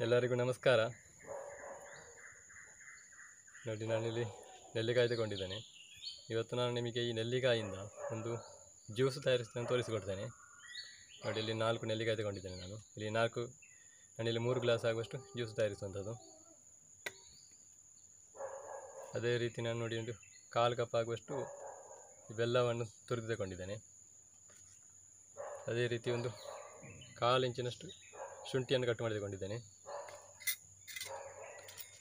ಎಲ್ಲರಿಗೂ ನಮಸ್ಕಾರ. ನೋಡಿ, ನಾನಿಲ್ಲಿ ನೆಲ್ಲಿಕಾಯಿ ತಗೊಂಡಿದ್ದೇನೆ. ಇವತ್ತು ನಾನು ನಿಮಗೆ ಈ ನೆಲ್ಲಿಕಾಯಿಂದ ಒಂದು ಜ್ಯೂಸ್ ತಯಾರಿಸಿದ್ದನ್ನು ತೋರಿಸಿಕೊಡ್ತೇನೆ. ನೋಡಿ, ಇಲ್ಲಿ 4 ನೆಲ್ಲಿಕಾಯಿ ತಗೊಂಡಿದ್ದೇನೆ ನಾನು. ನಾನಿಲ್ಲಿ 3 ಗ್ಲಾಸ್ ಆಗುವಷ್ಟು ಜ್ಯೂಸ್ ತಯಾರಿಸುವಂಥದ್ದು. ಅದೇ ರೀತಿ ನಾನು ನೋಡಿ ಒಂದು 1/4 ಕಪ್ ಆಗುವಷ್ಟು ಬೆಲ್ಲವನ್ನು ತುರಿದು ತಗೊಂಡಿದ್ದೇನೆ. ಅದೇ ರೀತಿ ಒಂದು 1/4 ಇಂಚಿನಷ್ಟು ಶುಂಠಿಯನ್ನು ಕಟ್ ಮಾಡಿ ತಗೊಂಡಿದ್ದೇನೆ.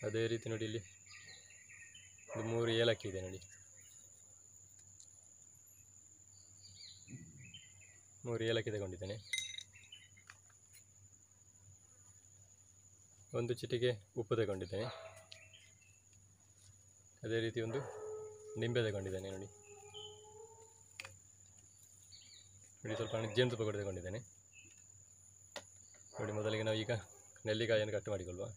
ಅದೇ ರೀತಿ ನೋಡಿ, ಇಲ್ಲಿ ಒಂದು 3 ಏಲಕ್ಕಿ ಇದೆ. ನೋಡಿ, 3 ಏಲಕ್ಕಿ ತಗೊಂಡಿದ್ದೇನೆ. ಒಂದು ಚಿಟಿಕೆ ಉಪ್ಪು ತಗೊಂಡಿದ್ದೇನೆ. ಅದೇ ರೀತಿ ಒಂದು ನಿಂಬೆ ತಗೊಂಡಿದ್ದೇನೆ. ನೋಡಿ, ಸ್ವಲ್ಪ ಜೇನುತುಪ್ಪ ಕೂಡ ತಗೊಂಡಿದ್ದೇನೆ. ನೋಡಿ, ಮೊದಲಿಗೆ ನಾವು ಈಗ ನೆಲ್ಲಿಕಾಯಿಯನ್ನು ಕಟ್ ಮಾಡಿಕೊಳ್ಳುವ.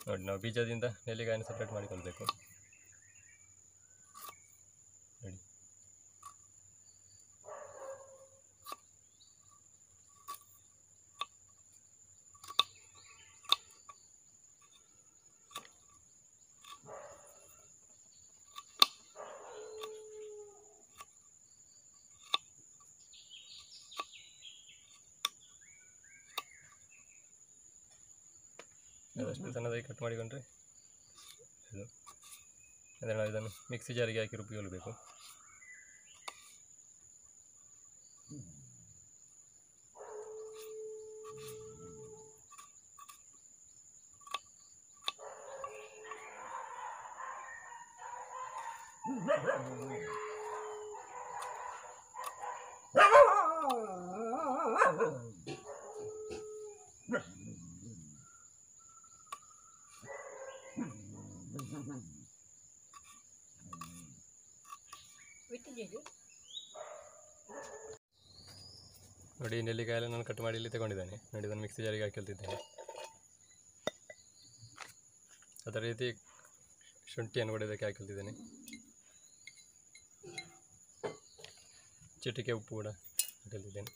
ನೋಡಿ, ನಾವು ಬೀಜದಿಂದ ನೆಲ್ಲಿಕಾಯನ್ನು ಸಪ್ರೇಟ್ ಮಾಡಿಕೊಳ್ಬೇಕು. ನೋಡಿ, ಅದಷ್ಟು ಸಣ್ಣದಾಗಿ ಕಟ್ ಮಾಡಿಕೊಂಡ್ರೆ ಇದು. ಅಂದರೆ ನಾವು ಇದನ್ನು ಮಿಕ್ಸಿ ಜಾರಿಗೆ ಹಾಕಿ ರುಬ್ಬಿಕೊಳ್ಬೇಕು. ನೋಡಿ, ನೆಲ್ಲಿಕಾಯಲ್ಲಿ ನಾನು ಕಟ್ ಮಾಡಿ ಇಲ್ಲಿ ತಗೊಂಡಿದ್ದೇನೆ. ನೋಡಿ, ಇದನ್ನು ಮಿಕ್ಸಿ ಜಾರಿಗೆ ಹಾಕಿಳ್ತಿದ್ದೇನೆ. ಅದೇ ರೀತಿ ಶುಂಠಿಯನ್ನು ಕೂಡ ಇದಕ್ಕೆ ಹಾಕಿಳ್ತಿದ್ದೇನೆ. ಚಿಟಿಕೆ ಉಪ್ಪು ಕೂಡ ಹಾಕಿಳ್ತಿದ್ದೇನೆ.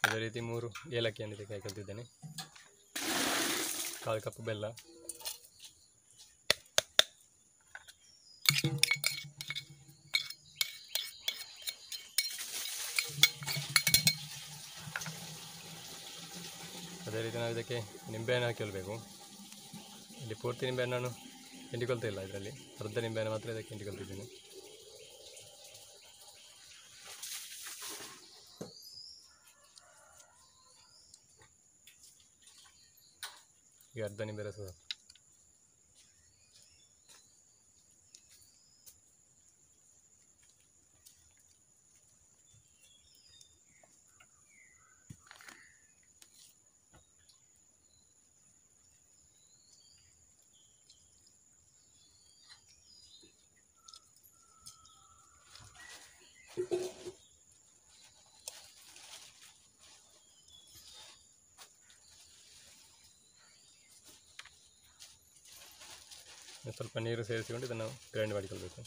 ಅದೇ ರೀತಿ 3 ಏಲಕ್ಕಿಯನ್ನು ಇದಕ್ಕೆ ಹಾಕಿಳ್ತಿದ್ದೇನೆ. 1/4 ಕಪ್ ಬೆಲ್ಲ. ಅದೇ ರೀತಿ ನಾವು ಇದಕ್ಕೆ ನಿಂಬೆಹಣ್ಣು ಹಾಕಿಕೊಳ್ಬೇಕು. ಇಲ್ಲಿ ಪೂರ್ತಿ ನಿಂಬೆಹಣ್ಣು ನಾನು ಹಿಂಡಿಕೊಳ್ತಾ ಇಲ್ಲ. ಇದರಲ್ಲಿ ಅರ್ಧ ನಿಂಬೆಹಣ್ಣು ಮಾತ್ರ ಇದಕ್ಕೆ ಹಿಂಡಿಕೊಳ್ತಿದ್ದೇನೆ. ಈಗ ಅರ್ಧ ನಿಂಬೆ ರಸ. ಸ್ವಲ್ಪ ನೀರು ಸೇರಿಸಿಕೊಂಡು ಇದನ್ನು ಗ್ರೈಂಡ್ ಮಾಡಿಕೊಳ್ಬೇಕು.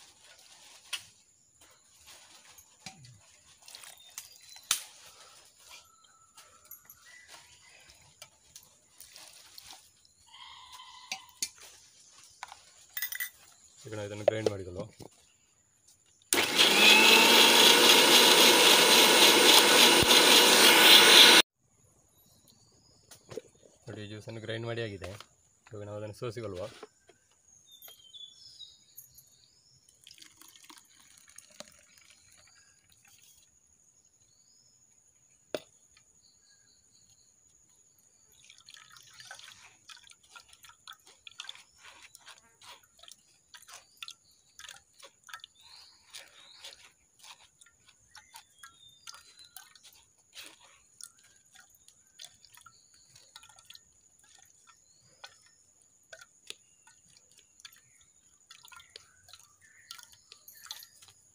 ಈಗ ನಾವು ಇದನ್ನು ಗ್ರೈಂಡ್ ಮಾಡಿಕೊಳ್ಳುವ. ನೋಡಿ, ಜ್ಯೂಸನ್ನು ಗ್ರೈಂಡ್ ಮಾಡಿ ಆಗಿದೆ. ಇವಾಗ ನಾವು ಅದನ್ನು ಸೋಸಿಕೊಳ್ಳುವ.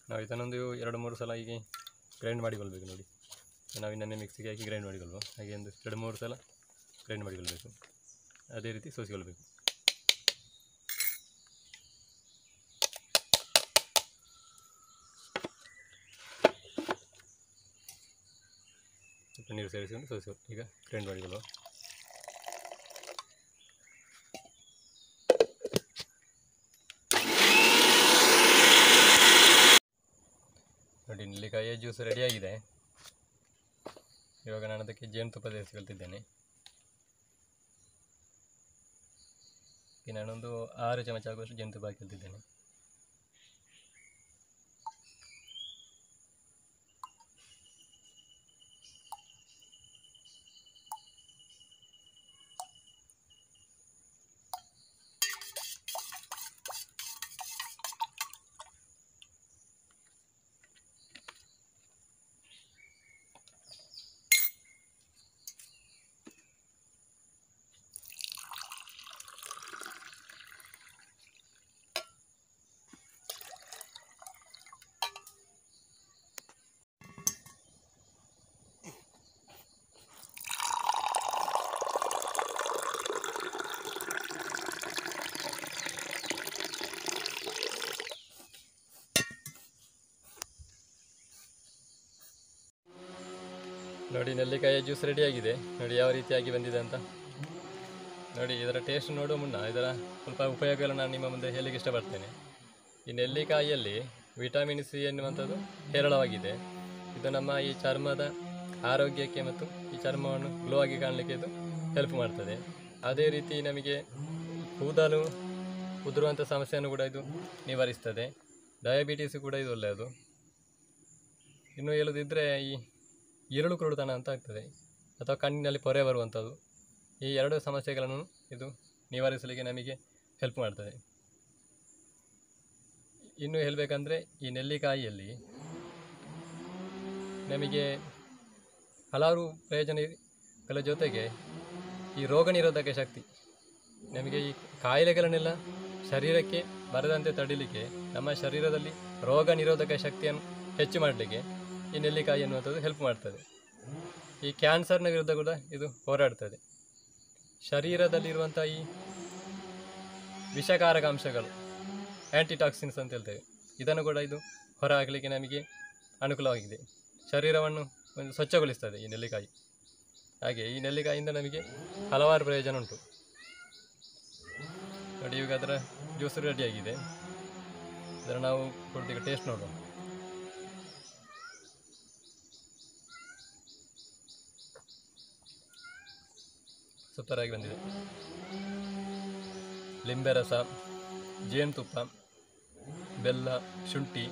ನಾವು ಇದನ್ನೊಂದು 2-3 ಸಲ ಹೀಗೆ ಗ್ರೈಂಡ್ ಮಾಡಿಕೊಳ್ಬೇಕು. ನೋಡಿ, ನಾವು ಇನ್ನೊಮ್ಮೆ ಮಿಕ್ಸಿಗೆ ಹಾಕಿ ಗ್ರೈಂಡ್ ಮಾಡಿಕೊಳ್ವ. ಹಾಗೆ ಒಂದು 2-3 ಸಲ ಗ್ರೈಂಡ್ ಮಾಡಿಕೊಳ್ಬೇಕು. ಅದೇ ರೀತಿ ಸೋಸಿಕೊಳ್ಬೇಕು. ನೀರು ಸೇರಿಸಿಕೊಂಡು ಸೋಸಿಕೊಳ್ಳಿ. ಈಗ ಗ್ರೈಂಡ್ ಮಾಡಿಕೊಳ್ಳುವ. ನೋಡಿ, ನೆಲ್ಲಿಕಾಯಿಯ ಜ್ಯೂಸ್ ರೆಡಿಯಾಗಿದೆ. ಇವಾಗ ನಾನು ಅದಕ್ಕೆ ಜೇನುತುಪ್ಪ ಸೇರಿಸಿಕೊಳ್ತಿದ್ದೇನೆ. ನಾನೊಂದು 6 ಚಮಚ ಆಗುವಷ್ಟು ಜೇನುತುಪ್ಪ ಹಾಕಿಕೊಳ್ತಿದ್ದೇನೆ. ನೋಡಿ, ನೆಲ್ಲಿಕಾಯಿಯ ಜ್ಯೂಸ್ ರೆಡಿಯಾಗಿದೆ. ನೋಡಿ ಯಾವ ರೀತಿಯಾಗಿ ಬಂದಿದೆ ಅಂತ. ನೋಡಿ, ಇದರ ಟೇಸ್ಟ್ ನೋಡುವ ಮುನ್ನ ಇದರ ಸ್ವಲ್ಪ ಉಪಯೋಗಗಳನ್ನು ನಾನು ನಿಮ್ಮ ಮುಂದೆ ಹೇಳಲಿಕ್ಕೆ ಇಷ್ಟಪಡ್ತೇನೆ. ಈ ನೆಲ್ಲಿಕಾಯಿಯಲ್ಲಿ ವಿಟಮಿನ್ ಸಿ ಎನ್ನುವಂಥದ್ದು ಹೇರಳವಾಗಿದೆ. ಇದು ನಮ್ಮ ಈ ಚರ್ಮದ ಆರೋಗ್ಯಕ್ಕೆ ಮತ್ತು ಈ ಚರ್ಮವನ್ನು ಗ್ಲೋ ಆಗಿ ಕಾಣಲಿಕ್ಕೆ ಇದು ಹೆಲ್ಪ್ ಮಾಡ್ತದೆ. ಅದೇ ರೀತಿ ನಮಗೆ ಕೂದಲು ಉದುರುವಂಥ ಸಮಸ್ಯೆಯನ್ನು ಕೂಡ ಇದು ನಿವಾರಿಸ್ತದೆ. ಡಯಾಬಿಟೀಸ್ ಕೂಡ ಇದು ಒಳ್ಳೆಯದು. ಇನ್ನು ಹೇಳೋದಿದ್ದರೆ ಈ ಈರುಳು ಕುರುಡುತನ ಅಂತ ಆಗ್ತದೆ ಅಥವಾ ಕಣ್ಣಿನಲ್ಲಿ ಪೊರೆ ಬರುವಂಥದ್ದು, ಈ 2 ಸಮಸ್ಯೆಗಳನ್ನು ಇದು ನಿವಾರಿಸಲಿಕ್ಕೆ ನಮಗೆ ಹೆಲ್ಪ್ ಮಾಡ್ತದೆ. ಇನ್ನು ಹೇಳಬೇಕಂದ್ರೆ ಈ ನೆಲ್ಲಿಕಾಯಿಯಲ್ಲಿ ನಮಗೆ ಹಲವಾರು ಪ್ರಯೋಜನಗಳ ಜೊತೆಗೆ ಈ ರೋಗ ನಿರೋಧಕ ಶಕ್ತಿ, ನಮಗೆ ಈ ಕಾಯಿಲೆಗಳನ್ನೆಲ್ಲ ಶರೀರಕ್ಕೆ ಬರದಂತೆ ತಡಿಲಿಕ್ಕೆ, ನಮ್ಮ ಶರೀರದಲ್ಲಿ ರೋಗ ನಿರೋಧಕ ಶಕ್ತಿಯನ್ನು ಹೆಚ್ಚು ಮಾಡಲಿಕ್ಕೆ ಈ ನೆಲ್ಲಿಕಾಯಿ ಎನ್ನುವಂಥದ್ದು ಹೆಲ್ಪ್ ಮಾಡ್ತದೆ. ಈ ಕ್ಯಾನ್ಸರ್ನ ವಿರುದ್ಧ ಕೂಡ ಇದು ಹೋರಾಡ್ತದೆ. ಶರೀರದಲ್ಲಿರುವಂಥ ಈ ವಿಷಕಾರಕ ಅಂಶಗಳು, ಆ್ಯಂಟಿಟಾಕ್ಸಿನ್ಸ್ ಅಂತ ಹೇಳ್ತೇವೆ, ಇದನ್ನು ಕೂಡ ಇದು ಹೊರ ಹಾಕಲಿಕ್ಕೆ ನಮಗೆ ಅನುಕೂಲವಾಗಿದೆ. ಶರೀರವನ್ನು ಒಂದು ಸ್ವಚ್ಛಗೊಳಿಸ್ತದೆ ಈ ನೆಲ್ಲಿಕಾಯಿ. ಹಾಗೆ ಈ ನೆಲ್ಲಿಕಾಯಿಯಿಂದ ನಮಗೆ ಹಲವಾರು ಪ್ರಯೋಜನ ಉಂಟು. ನೋಡಿ, ಈಗ ಅದರ ಜ್ಯೂಸ್ ರೆಡಿಯಾಗಿದೆ. ಅದರ ನಾವು ಕೊಡ್ತೀವಿ, ಟೇಸ್ಟ್ ನೋಡುವ. ಸೂಪರಾಗಿ ಬಂದಿದೆ. ಲಿಂಬೆ ರಸ, ಜೇನುತುಪ್ಪ, ಬೆಲ್ಲ, ಶುಂಠಿ,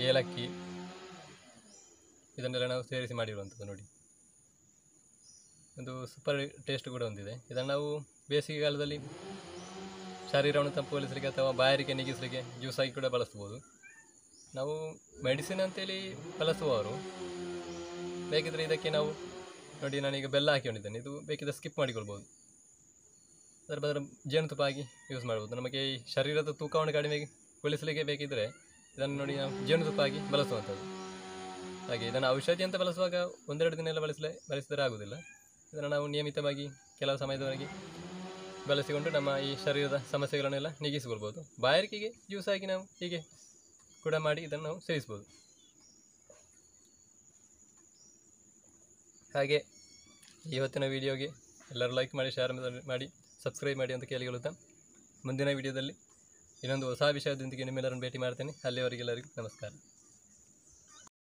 ಏಲಕ್ಕಿ ಇದನ್ನೆಲ್ಲ ನಾವು ಸೇರಿಸಿ ಮಾಡಿರುವಂಥದ್ದು. ನೋಡಿ, ಒಂದು ಸೂಪರ್ ಟೇಸ್ಟ್ ಕೂಡ ಹೊಂದಿದೆ. ಇದನ್ನು ನಾವು ಬೇಸಿಗೆಗಾಲದಲ್ಲಿ ಶರೀರವನ್ನು ತಂಪುಗೊಳಿಸಲಿಕ್ಕೆ ಅಥವಾ ಬಾಯಾರಿಕೆ ನೀಗಿಸಲಿಕ್ಕೆ ಜ್ಯೂಸ್ ಆಗಿ ಕೂಡ ಬಳಸ್ಬೋದು. ನಾವು ಮೆಡಿಸಿನ್ ಅಂತೇಳಿ ಬಳಸುವವರು ಬೇಕಿದ್ರೆ ಇದಕ್ಕೆ ನಾವು ನೋಡಿ, ನಾನೀಗ ಬೆಲ್ಲ ಹಾಕಿಕೊಂಡಿದ್ದೇನೆ. ಇದು ಬೇಕಿದ್ರೆ ಸ್ಕಿಪ್ ಮಾಡಿಕೊಳ್ಬೋದು. ಅದರ ಬದಲು ಜೇನುತುಪ್ಪ ಆಗಿ ಯೂಸ್ ಮಾಡ್ಬೋದು. ನಮಗೆ ಈ ಶರೀರದ ತೂಕವನ್ನು ಕಡಿಮೆಗೊಳಿಸಲಿಕ್ಕೆ ಬೇಕಿದ್ದರೆ ಇದನ್ನು ನೋಡಿ ನಾವು ಜೇನುತುಪ್ಪ ಆಗಿ ಬಳಸುವಂಥದ್ದು. ಹಾಗೆ ಇದನ್ನು ಔಷಧಿ ಅಂತ ಬಳಸುವಾಗ 1-2 ದಿನ ಎಲ್ಲ ಬಳಸಿದರೆ ಆಗೋದಿಲ್ಲ. ಇದನ್ನು ನಾವು ನಿಯಮಿತವಾಗಿ ಕೆಲವು ಸಮಯದವರೆಗೆ ಬಳಸಿಕೊಂಡು ನಮ್ಮ ಈ ಶರೀರದ ಸಮಸ್ಯೆಗಳನ್ನೆಲ್ಲ ನೀಗಿಸಿಕೊಳ್ಬೋದು. ಬಾಯಾರಿಕೆಗೆ ಜ್ಯೂಸ್ ಆಗಿ ನಾವು ಹೀಗೆ ಕೂಡ ಮಾಡಿ ಇದನ್ನು ನಾವು ಸೇವಿಸ್ಬೋದು. ಹಾಗೆ ಇವತ್ತಿನ ವಿಡಿಯೋಗೆ ಎಲ್ಲರೂ ಲೈಕ್ ಮಾಡಿ, ಶೇರ್ ಮಾಡಿ, ಸಬ್ಸ್ಕ್ರೈಬ್ ಮಾಡಿ ಅಂತ ಕೇಳಿಕೊಳ್ಳುತ್ತಾ ಮುಂದಿನ ವಿಡಿಯೋದಲ್ಲಿ ಇನ್ನೊಂದು ಹೊಸ ವಿಷಯದೊಂದಿಗೆ ನಿಮ್ಮೆಲ್ಲರನ್ನು ಭೇಟಿ ಮಾಡ್ತೇನೆ. ಅಲ್ಲಿಯವರೆಗೆಲ್ಲರಿಗೂ ನಮಸ್ಕಾರ.